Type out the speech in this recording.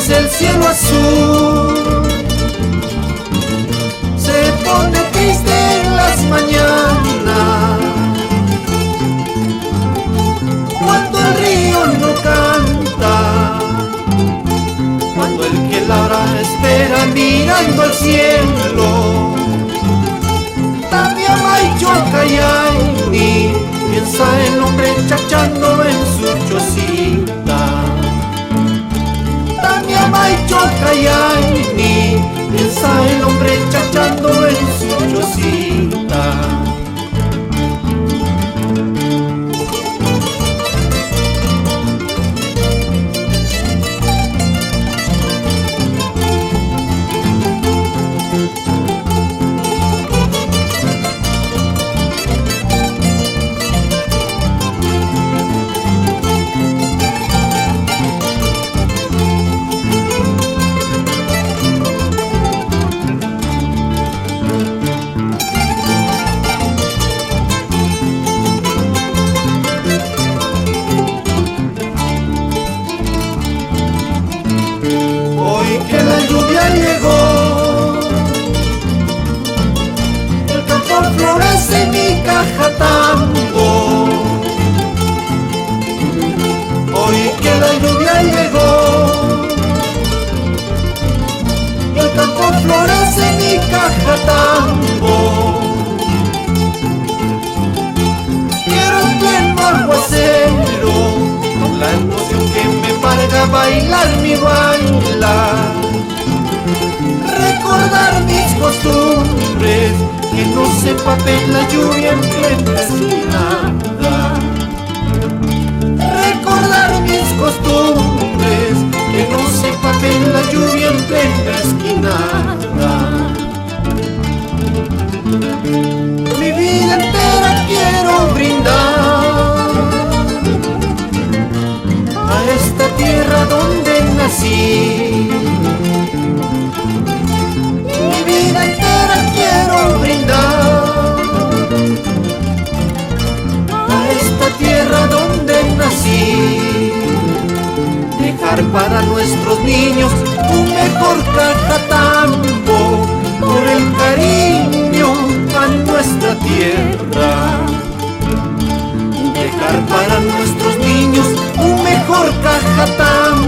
vemos el cielo azul. Se pone triste en las mañanas cuando el río no canta, cuando el que la espera mirando al cielo. Tamia maicho kayaini, piensa el hombre chachando en su chocita. Tamia maicho kayaini, piensa el hombre chachando en su chocita. Que la lluvia llegó, el campo florece en mi caja tambo. Hoy que la lluvia llegó, el campo florece en mi caja tambo. Quiero en pleno aguacero, con la emoción que me parga bailar mi bailar. Recordar mis costumbres, que no se empape la lluvia en plena esquinada. Recordar mis costumbres, que no se empape la lluvia en plena esquinada. Mi vida entera quiero brindar a esta tierra donde nací. Mi vida entera quiero brindar a esta tierra donde nací. Dejar para nuestros niños un mejor cajatambo por el cariño a nuestra tierra. Dejar para nuestros niños un mejor cajatambo